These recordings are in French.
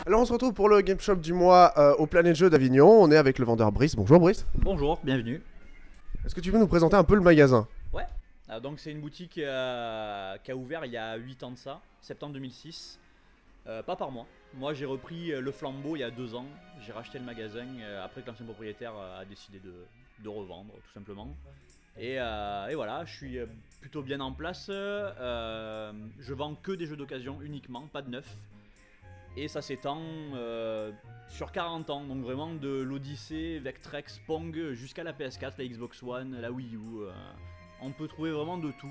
Alors on se retrouve pour le Game Shop du mois au Planète Jeux d'Avignon. On est avec le vendeur Brice. Bonjour Brice. Bonjour, bienvenue. Est-ce que tu veux nous présenter un peu le magasin? Ouais, donc c'est une boutique qui a ouvert il y a 8 ans de ça, septembre 2006. Pas par moi. Moi j'ai repris le flambeau il y a 2 ans. J'ai racheté le magasin après que l'ancien propriétaire a décidé de revendre tout simplement. Et voilà, je suis plutôt bien en place. Je vends que des jeux d'occasion uniquement, pas de neuf. Et ça s'étend sur 40 ans, donc vraiment de l'Odyssée, Vectrex, Pong jusqu'à la PS4, la Xbox One, la Wii U. On peut trouver vraiment de tout.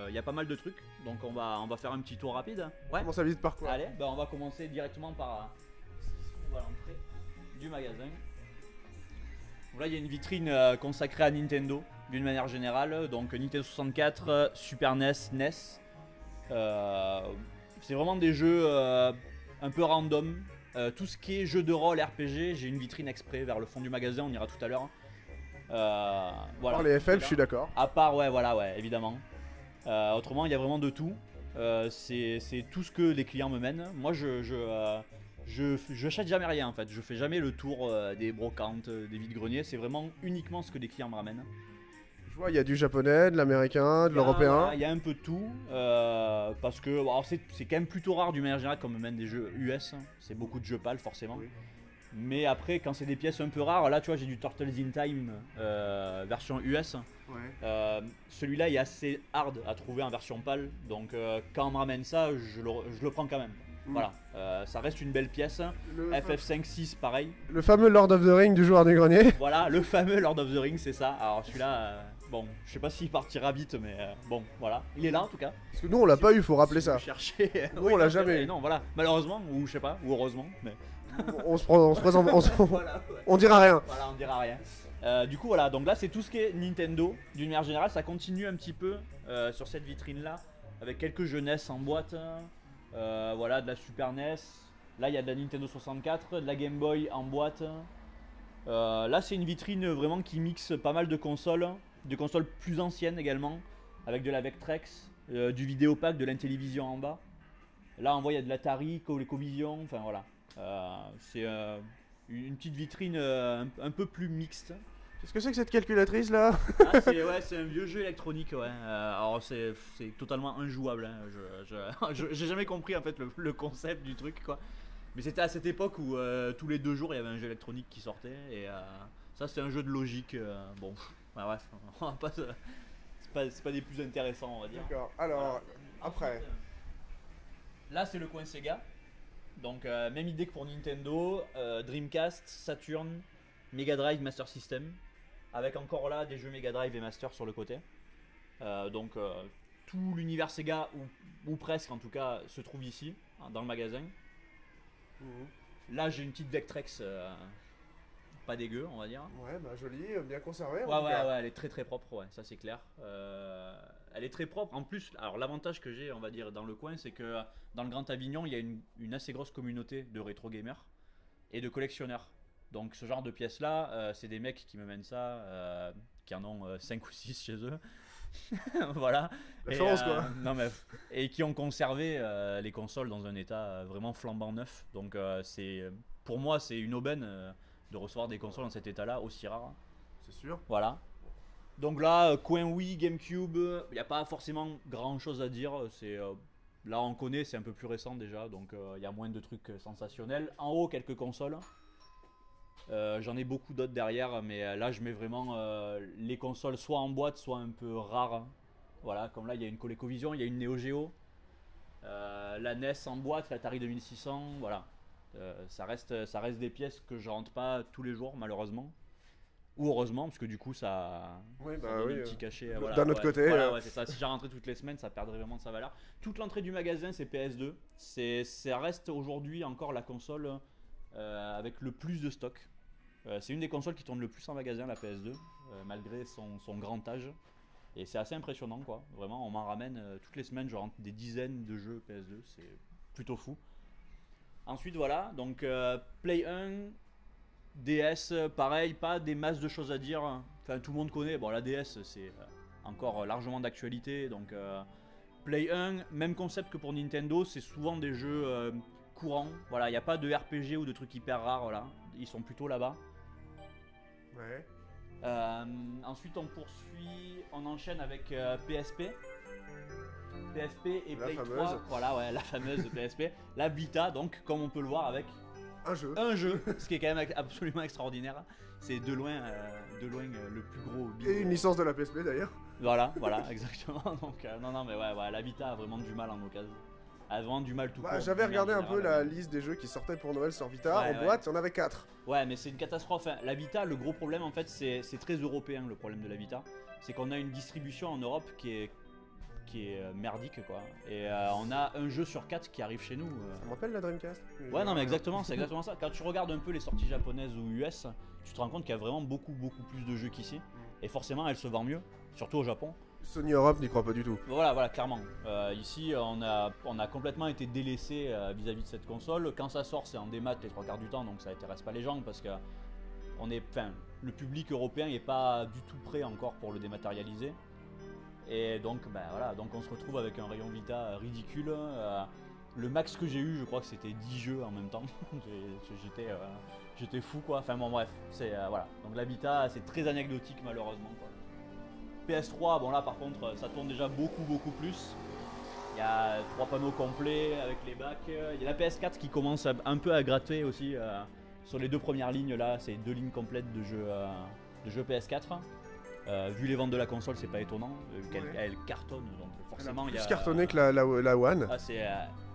Il y a pas mal de trucs, donc on va faire un petit tour rapide. Ouais. Comment ça visite par quoi? Allez, on va commencer directement par ce qui se trouve à l'entrée du magasin. Donc là, il y a une vitrine consacrée à Nintendo d'une manière générale. Donc Nintendo 64, Super NES, NES. C'est vraiment des jeux un peu random. Tout ce qui est jeu de rôle, RPG, j'ai une vitrine exprès vers le fond du magasin, on ira tout à l'heure. Voilà. Par les FM, je suis d'accord. À part, ouais, voilà, ouais, évidemment. Autrement, il y a vraiment de tout. C'est tout ce que les clients me mènent. Moi, je achète jamais rien en fait. Je fais jamais le tour des brocantes, des vides-greniers. C'est vraiment uniquement ce que les clients me ramènent. Je vois, il y a du japonais, de l'américain, de l'européen. Il y a un peu de tout. Parce que c'est quand même plutôt rare du manière générale qu'on me mène des jeux US. C'est beaucoup de jeux PAL forcément. Oui. Mais après, quand c'est des pièces un peu rares, là tu vois, j'ai du Turtles in Time version US. Ouais. Celui-là est assez hard à trouver en version PAL. Donc quand on me ramène ça, je le prends quand même. Voilà, ça reste une belle pièce. FF5-6 pareil. Le fameux Lord of the Ring du joueur des greniers. Voilà, le fameux Lord of the Ring, c'est ça. Alors celui-là, bon, je sais pas s'il partira vite, mais bon, voilà. Il est là en tout cas. Parce que nous on l'a pas eu, faut rappeler ça. Chercher. Nous oui, on l'a jamais eu. Non, voilà. Malheureusement, ou je sais pas, ou heureusement, mais. on se présente, voilà, ouais. On dira rien. Voilà, on dira rien. Du coup, voilà, donc là c'est tout ce qui est Nintendo. D'une manière générale, ça continue un petit peu sur cette vitrine là, avec quelques jeunesses en boîte. Voilà, de la Super NES. Là, il y a de la Nintendo 64, de la Game Boy en boîte. Là, c'est une vitrine vraiment qui mixe pas mal de consoles plus anciennes également, avec de la Vectrex, du Vidéopack, de l'Intellivision en bas. Là, on voit, il y a de l'Atari, ColecoVision, enfin voilà. C'est une petite vitrine un peu plus mixte. Qu'est-ce que c'est que cette calculatrice là? C'est un vieux jeu électronique, ouais. Alors c'est totalement injouable. Hein. J'ai jamais compris en fait le concept du truc, quoi. Mais c'était à cette époque où tous les 2 jours il y avait un jeu électronique qui sortait et ça c'est un jeu de logique. Bon, bref, c'est pas des plus intéressants, on va dire. D'accord. Alors voilà. Après. Ensuite, là c'est le coin Sega. Donc même idée que pour Nintendo, Dreamcast, Saturn, Mega Drive, Master System, avec encore là des jeux Mega Drive et Master sur le côté. Donc tout l'univers Sega, ou presque en tout cas, se trouve ici, dans le magasin. Là j'ai une petite Vectrex, pas dégueu on va dire. Ouais, bah jolie, bien conservée. Ouais, elle est très très propre, ouais, ça c'est clair. Elle est très propre. En plus, alors l'avantage que j'ai, on va dire, dans le coin, c'est que dans le Grand Avignon, il y a une assez grosse communauté de rétro gamers et de collectionneurs. Donc ce genre de pièces là, c'est des mecs qui me mènent ça, qui en ont 5 ou 6 chez eux. Voilà. La chance quoi. Non, mais, et qui ont conservé les consoles dans un état vraiment flambant neuf. Donc pour moi c'est une aubaine de recevoir des consoles dans cet état là aussi rare. C'est sûr. Voilà. Donc là, coin Wii, GameCube, il n'y a pas forcément grand chose à dire. Là on connaît, c'est un peu plus récent déjà, donc il y a moins de trucs sensationnels. En haut, quelques consoles. J'en ai beaucoup d'autres derrière, mais là je mets vraiment les consoles soit en boîte, soit un peu rares. Voilà, comme là il y a une ColecoVision, il y a une Neo Geo, la NES en boîte, l'Atari 2600, voilà. Ça reste des pièces que je rentre pas tous les jours malheureusement. Ou heureusement, parce que du coup ça, oui, ça donne un petit cachet. D'un autre côté. Voilà, ouais, c'est ça. Si j'en rentrais toutes les semaines, ça perdrait vraiment de sa valeur. Toute l'entrée du magasin, c'est PS2. Ça reste aujourd'hui encore la console avec le plus de stock. C'est une des consoles qui tourne le plus en magasin, la PS2, malgré son grand âge. Et c'est assez impressionnant, quoi. Vraiment, on m'en ramène toutes les semaines, je rentre des dizaines de jeux PS2. C'est plutôt fou. Ensuite, voilà. Donc, Play 1. DS, pareil, pas des masses de choses à dire. Enfin, tout le monde connaît. Bon, la DS, c'est encore largement d'actualité. Donc, Play 1, même concept que pour Nintendo, c'est souvent des jeux courant. Voilà, il n'y a pas de RPG ou de trucs hyper rares. Voilà, ils sont plutôt là-bas. Ouais. Ensuite, on poursuit, on enchaîne avec PSP. PSP et La Play fameuse. 3. Voilà, ouais, la fameuse PSP. La Vita, donc, comme on peut le voir, avec Un jeu. ce qui est quand même absolument extraordinaire. C'est de loin, le plus gros big. Et une licence de la PSP d'ailleurs. Voilà, exactement. Donc, non, mais ouais, la Vita a vraiment du mal en occasion. A vraiment du mal tout court. J'avais regardé un En peu général, la liste des jeux qui sortaient pour Noël sur Vita. Ouais, En boîte, il y en avait 4. Ouais, mais c'est une catastrophe. Hein. La Vita, le gros problème en fait, c'est très européen le problème de la Vita. C'est qu'on a une distribution en Europe qui est merdique quoi. Et on a un jeu sur 4 qui arrive chez nous. Ça me rappelle la Dreamcast. Ouais, non, mais exactement, c'est exactement ça. Quand tu regardes un peu les sorties japonaises ou US, tu te rends compte qu'il y a vraiment beaucoup plus de jeux qu'ici. Et forcément, elles se vendent mieux, surtout au Japon. Sony Europe n'y croit pas du tout. Voilà, clairement. Ici, on a complètement été délaissé vis-à-vis de cette console. Quand ça sort, c'est en démat les 3 quarts du temps, donc ça intéresse pas les gens parce que le public européen n'est pas du tout prêt encore pour le dématérialiser. Et donc, donc on se retrouve avec un rayon Vita ridicule. Le max que j'ai eu, je crois que c'était 10 jeux en même temps. J'étais fou quoi. Enfin bon, bref, voilà. Donc la Vita, c'est très anecdotique malheureusement quoi. PS3, bon là par contre, ça tourne déjà beaucoup plus. Il y a 3 panneaux complets avec les bacs. Il y a la PS4 qui commence un peu à gratter aussi. Sur les 2 premières lignes là, c'est 2 lignes complètes de jeux PS4. Vu les ventes de la console, c'est pas étonnant. Elle cartonne, donc forcément il y a. Plus cartonné que la One. C'est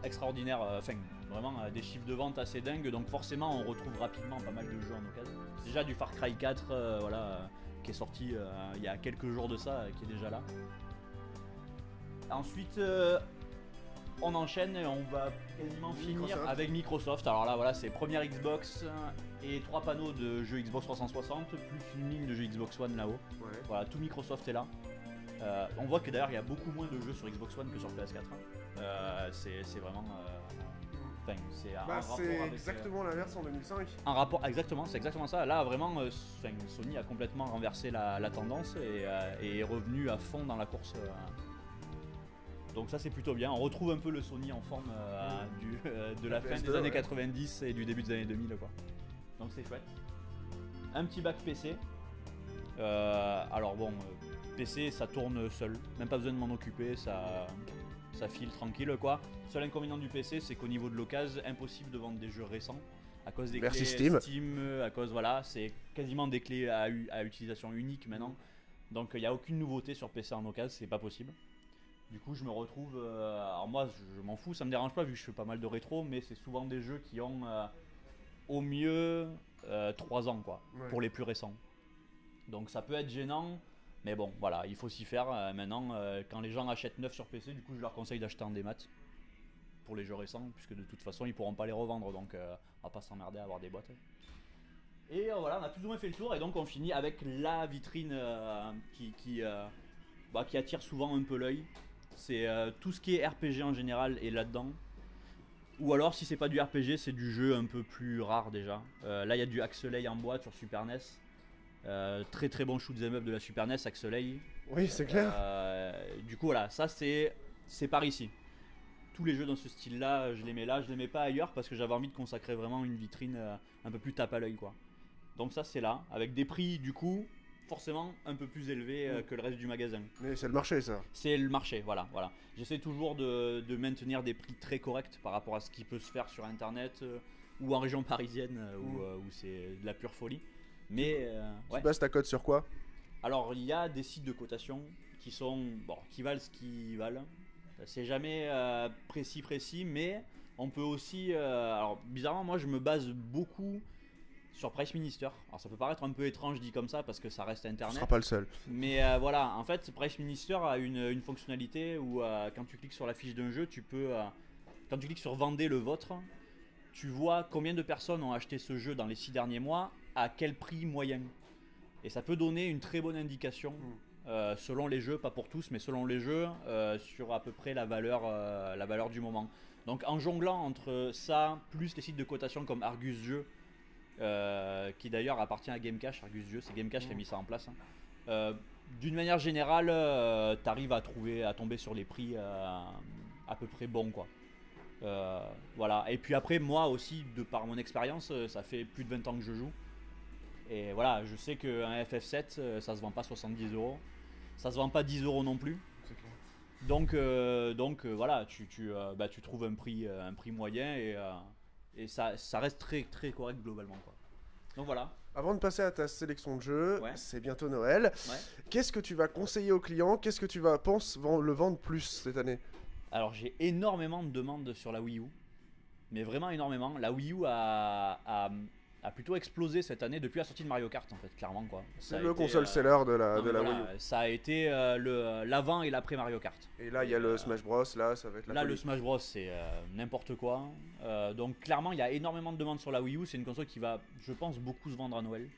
extraordinaire. Enfin, vraiment des chiffres de vente assez dingues. Donc forcément, on retrouve rapidement pas mal de jeux en occasion. Déjà du Far Cry 4, qui est sorti il y a quelques jours de ça, qui est déjà là. Ensuite, on enchaîne et on va quasiment finir avec Microsoft. Alors là, voilà, c'est première Xbox et 3 panneaux de jeux Xbox 360, plus une ligne de jeux Xbox One là-haut. Ouais. Voilà, tout Microsoft est là. On voit que d'ailleurs, il y a beaucoup moins de jeux sur Xbox One que sur PS4. C'est vraiment. C'est un rapport c'est avec, exactement l'inverse en 2005. un rapport, exactement, c'est exactement ça. Là, vraiment, Sony a complètement renversé la tendance et est revenu à fond dans la course. Donc ça, c'est plutôt bien. On retrouve un peu le Sony en forme de la fin PS2, des années ouais. 90 et du début des années 2000, quoi. Donc c'est chouette. Un petit bac PC. Alors bon, PC, ça tourne seul. Même pas besoin de m'en occuper, ça file tranquille, quoi. Seul inconvénient du PC, c'est qu'au niveau de l'occasion, impossible de vendre des jeux récents à cause des Merci clés Steam. à cause voilà, c'est quasiment des clés à utilisation unique maintenant. Donc il n'y a aucune nouveauté sur PC en occasion, c'est pas possible. Du coup, je me retrouve. Alors moi, je m'en fous, ça me dérange pas vu que je fais pas mal de rétro, mais c'est souvent des jeux qui ont au mieux 3 ans, quoi, Ouais. pour les plus récents. Donc ça peut être gênant. Mais bon, voilà, il faut s'y faire. Maintenant, quand les gens achètent neuf sur PC, du coup, je leur conseille d'acheter en démat pour les jeux récents, puisque de toute façon, ils pourront pas les revendre, donc on va pas s'emmerder à avoir des boîtes. Et voilà, on a plus ou moins fait le tour, et donc on finit avec la vitrine qui attire souvent un peu l'œil. C'est tout ce qui est RPG en général est là-dedans. Ou alors, si c'est pas du RPG, c'est du jeu un peu plus rare déjà. Là, il y a du Axelay en boîte sur Super NES. Très très bon shoot 'em up de la Super NES, Axelay. Oui, c'est clair. Du coup, voilà, ça c'est par ici. Tous les jeux dans ce style-là, je les mets là, je les mets pas ailleurs parce que j'avais envie de consacrer vraiment une vitrine un peu plus tape à l'œil, quoi. Donc ça c'est là, avec des prix du coup forcément un peu plus élevés que le reste du magasin. Mais c'est le marché, ça. C'est le marché, voilà. J'essaie toujours de maintenir des prix très corrects par rapport à ce qui peut se faire sur internet ou en région parisienne où c'est de la pure folie. Mais Tu bases ta cote sur quoi? alors il y a des sites de cotation qui valent ce qu'ils valent. C'est jamais précis, mais on peut aussi. Alors bizarrement, moi je me base beaucoup sur Price Minister. Alors ça peut paraître un peu étrange dit comme ça parce que ça reste Tu internet. seras pas le seul. Mais voilà, en fait, Price Minister a une fonctionnalité où quand tu cliques sur la fiche d'un jeu, tu peux. Quand tu cliques sur Vendez le vôtre, tu vois combien de personnes ont acheté ce jeu dans les 6 derniers mois, à quel prix moyen. Et ça peut donner une très bonne indication, selon les jeux, pas pour tous, mais selon les jeux, sur à peu près la valeur du moment. Donc en jonglant entre ça, plus les sites de cotation comme Argus Jeux, qui d'ailleurs appartient à Gamecash, Argus Jeux, c'est Gamecash qui a mis ça en place. D'une manière générale, t'arrives à tomber sur les prix à peu près bons, quoi. Voilà. Et puis après, moi aussi, de par mon expérience, ça fait plus de 20 ans que je joue. Et voilà, je sais qu'un FF7, ça se vend pas 70 euros. Ça se vend pas 10 euros non plus. C'est clair. Donc voilà, tu trouves un prix moyen et ça reste très, très correct globalement, quoi. Donc voilà. Avant de passer à ta sélection de jeux, Ouais. c'est bientôt Noël. Ouais. Qu'est-ce que tu vas conseiller aux clients? Qu'est-ce que tu penses le vendre plus cette année? Alors j'ai énormément de demandes sur la Wii U, mais vraiment énormément. La Wii U a plutôt explosé cette année depuis la sortie de Mario Kart en fait, clairement quoi. Ça C'est a le été, console seller de la non, mais Wii voilà, U. ça a été l'avant et l'après Mario Kart. Et là, il y a le Smash Bros. Là, ça va être la Là, folie. le Smash Bros, c'est n'importe quoi. Donc, clairement, il y a énormément de demandes sur la Wii U. C'est une console qui va, je pense, beaucoup se vendre à Noël.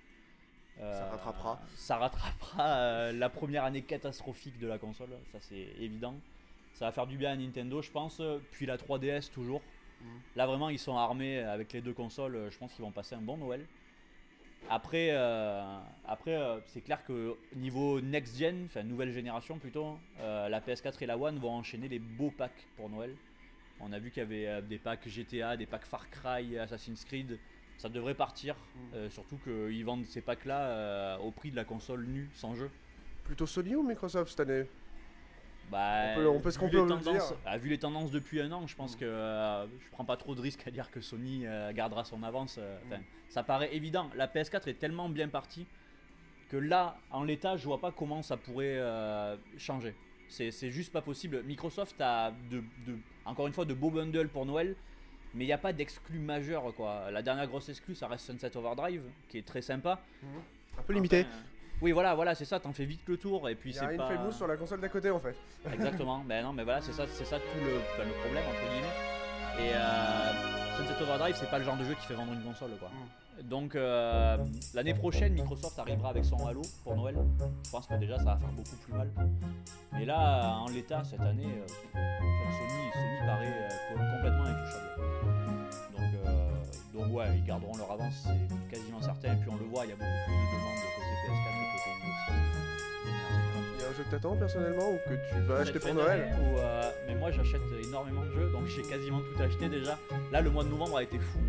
Ça rattrapera. Ça rattrapera la première année catastrophique de la console, ça c'est évident. Ça va faire du bien à Nintendo, je pense. Puis la 3DS, toujours. Là, vraiment, ils sont armés avec les deux consoles. Je pense qu'ils vont passer un bon Noël. Après, c'est clair que niveau next-gen, enfin nouvelle génération plutôt, la PS4 et la One vont enchaîner les beaux packs pour Noël. On a vu qu'il y avait des packs GTA, des packs Far Cry, Assassin's Creed. Ça devrait partir, surtout qu'ils vendent ces packs-là au prix de la console nue, sans jeu. Plutôt Sony ou Microsoft cette année? Bah, on peut ce qu'on peut le dire. Vu les tendances depuis un an, je pense que je prends pas trop de risques à dire que Sony gardera son avance. Ça paraît évident. La PS4 est tellement bien partie que là, en l'état, je vois pas comment ça pourrait changer. C'est juste pas possible. Microsoft a encore une fois de beaux bundles pour Noël, mais il n'y a pas d'exclus majeur quoi. La dernière grosse exclus, ça reste Sunset Overdrive, qui est très sympa. Un peu limité. Enfin, oui, voilà, c'est ça, t'en fais vite le tour et puis Il y c'est a une pas. Famous sur la console d'à côté en fait. Exactement, ben non, mais voilà, c'est ça tout le problème entre guillemets. Et Sunset Overdrive, c'est pas le genre de jeu qui fait vendre une console quoi. Donc l'année prochaine, Microsoft arrivera avec son Halo pour Noël. Je pense que déjà ça va faire beaucoup plus mal. Mais là, en l'état, cette année, Sony paraît complètement intouchable. Donc ouais, ils garderont leur avance, c'est quasiment certain. Et puis on le voit, il y a beaucoup plus de demandes côté PS4 que côté Xbox. Il y a un jeu que t'attends personnellement ou que tu vas acheter Cette pour fin Noël? d'année mais moi j'achète énormément de jeux, donc j'ai quasiment tout acheté déjà. Là le mois de novembre a été fou.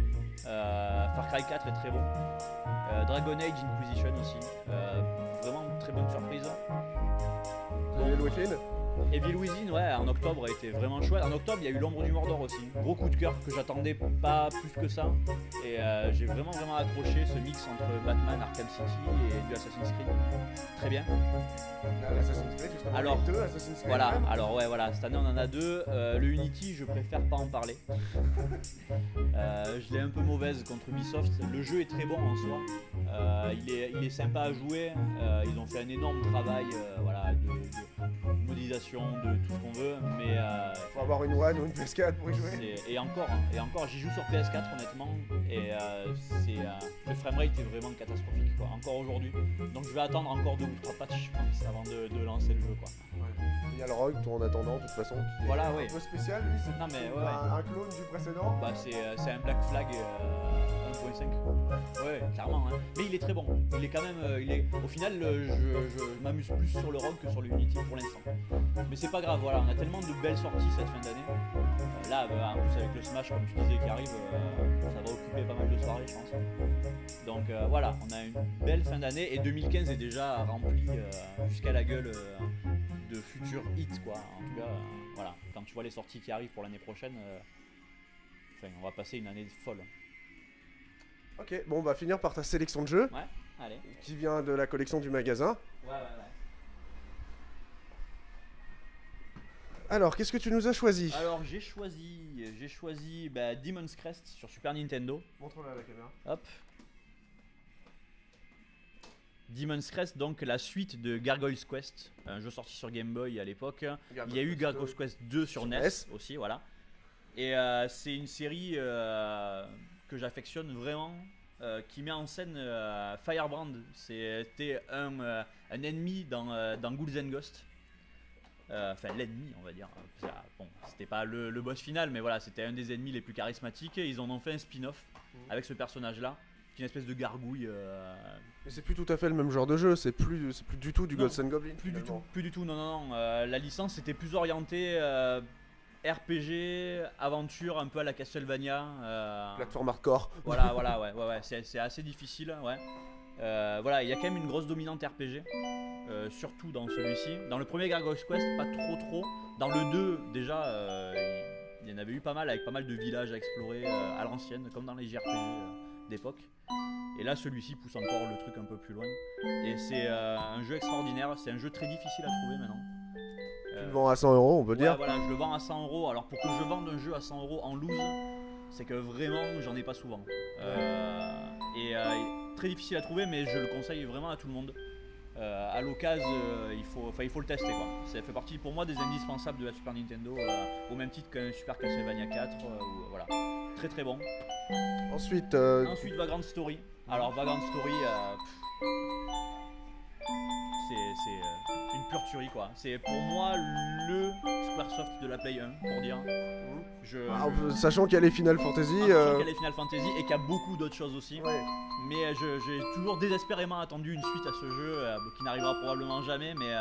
Far Cry 4 est très bon. Dragon Age Inquisition aussi. Vraiment très bonne surprise. Evil Within? Evil Within, ouais, en octobre a été vraiment chouette. En octobre, il y a eu l'ombre du Mordor aussi. Gros coup de cœur que j'attendais pas plus que ça. Et j'ai vraiment accroché ce mix entre Batman, Arkham City et du Assassin's Creed. Très bien. L'Assassin's Creed, justement. Alors, les deux Assassin's Creed. Voilà, même. alors ouais, voilà, cette année on en a deux. Le Unity, je préfère pas en parler. Je l'ai un peu mauvaise contre Ubisoft. Le jeu est très bon en soi. Il est sympa à jouer. Ils ont fait un énorme travail voilà, de modélisation, de tout ce qu'on veut. Mais Faut avoir une One ou une PS4 pour y jouer. et encore, j'y joue sur PS4 honnêtement. Et le framerate est vraiment catastrophique quoi, encore aujourd'hui. Donc je vais attendre encore 2 ou 3 patchs je pense avant de lancer le jeu quoi. Il y a le Rogue, toi en attendant, de toute façon. Qui Voilà, est oui. un peu spécial, lui. C'est Non, mais plutôt ouais, un clone du précédent. Bah c'est un Black Flag 1.5. Ouais, clairement. Hein. Mais il est très bon. Il est quand même. Au final, je m'amuse plus sur le Rogue que sur le Unity pour l'instant. Mais c'est pas grave, voilà. On a tellement de belles sorties cette fin d'année. Là, en plus avec le Smash, comme tu disais, qui arrive, ça va occuper pas mal de soirées, je pense. Donc voilà, on a une belle fin d'année et 2015 est déjà rempli jusqu'à la gueule de futurs hits, quoi. En tout cas, voilà. Quand tu vois les sorties qui arrivent pour l'année prochaine. On va passer une année folle. Ok, bon, on va finir par ta sélection de jeux. Ouais, allez. Qui vient de la collection du magasin. Ouais. Alors, qu'est-ce que tu nous as choisi? Alors, j'ai choisi Demon's Crest sur Super Nintendo. Montre-le à la caméra. Hop. Demon's Crest, donc la suite de Gargoyle's Quest, un jeu sorti sur Game Boy à l'époque. Il y a eu Gargoyle's Quest 2 sur NES aussi, voilà. Et c'est une série que j'affectionne vraiment, qui met en scène Firebrand. C'était un ennemi dans Ghouls and Ghosts. Enfin, l'ennemi, on va dire. Bon, c'était pas le boss final, mais voilà, c'était un des ennemis les plus charismatiques. Et ils en ont fait un spin-off avec ce personnage-là, qui est une espèce de gargouille. Mais c'est plus tout à fait le même genre de jeu, c'est plus du tout du Non, Ghosts and Goblins. Plus du tout, non. La licence était plus orientée RPG, aventure, un peu à la Castlevania. Plateforme hardcore. Voilà, ouais, c'est assez difficile, ouais. Voilà, il y a quand même une grosse dominante RPG, surtout dans celui-ci. Dans le premier Gargoyle's Quest, pas trop. Dans le 2, déjà, il y en avait eu pas mal, avec pas mal de villages à explorer à l'ancienne, comme dans les JRPG d'époque. Et là, celui-ci pousse encore le truc un peu plus loin. Et c'est un jeu extraordinaire, c'est un jeu très difficile à trouver maintenant. Tu le vends à 100 €, on peut dire. Voilà, je le vends à 100 €. Alors pour que je vende un jeu à 100 € en loose, c'est que vraiment j'en ai pas souvent. Très difficile à trouver, mais je le conseille vraiment à tout le monde. À l'occasion, il faut le tester, quoi. Ça fait partie pour moi des indispensables de la Super Nintendo, au même titre qu'un Super Castlevania 4. Voilà, très bon. Ensuite, Vagrant Story. Alors Vagrant Story, c'est une pure tuerie, quoi. C'est pour moi le Squaresoft de la Play 1, pour dire. Sachant qu'il y a les Final Fantasy. Sachant qu'il y a les Final Fantasy et qu'il y a beaucoup d'autres choses aussi. Ouais. Mais j'ai toujours désespérément attendu une suite à ce jeu, qui n'arrivera probablement jamais, mais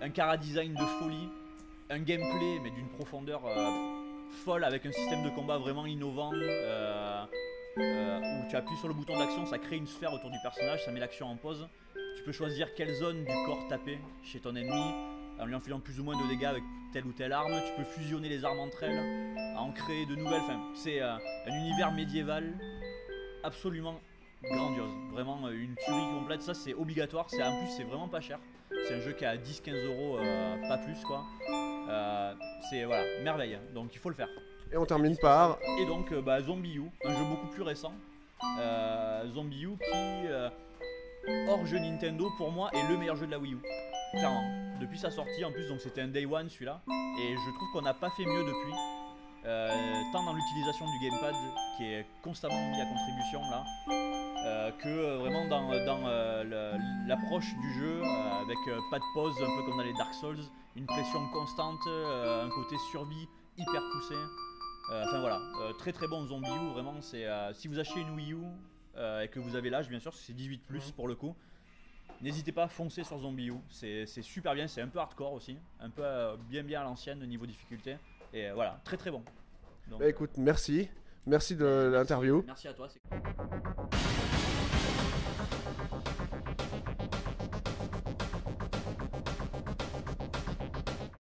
un chara-design de folie, un gameplay mais d'une profondeur folle, avec un système de combat vraiment innovant, où tu appuies sur le bouton d'action, ça crée une sphère autour du personnage, ça met l'action en pause. Tu peux choisir quelle zone du corps taper chez ton ennemi, en lui enfilant plus ou moins de dégâts avec telle ou telle arme. Tu peux fusionner les armes entre elles, en créer de nouvelles. Enfin, c'est un univers médiéval absolument grandiose, vraiment une tuerie complète. Ça, c'est obligatoire. En plus, c'est vraiment pas cher. C'est un jeu qui est à 10-15 €, pas plus, quoi. C'est voilà, merveille. Donc il faut le faire. Et on termine par. Et donc ZombiU, un jeu beaucoup plus récent. ZombiU qui, hors jeu Nintendo, pour moi est le meilleur jeu de la Wii U. Clairement. Depuis sa sortie, en plus, donc c'était un Day One celui-là. Et je trouve qu'on n'a pas fait mieux depuis. Tant dans l'utilisation du gamepad, qui est constamment mis à contribution là, que vraiment dans l'approche du jeu, avec pas de pause, un peu comme dans les Dark Souls, une pression constante, un côté survie hyper poussé. Enfin voilà, très bon ZombiU, vraiment. Si vous achetez une Wii U et que vous avez l'âge, bien sûr, c'est 18+, pour le coup, n'hésitez pas à foncer sur ZombiU, c'est super bien, c'est un peu hardcore aussi, un peu bien à l'ancienne niveau difficulté. Et voilà, très bon. Donc, Bah écoute, merci de l'interview. Merci à toi.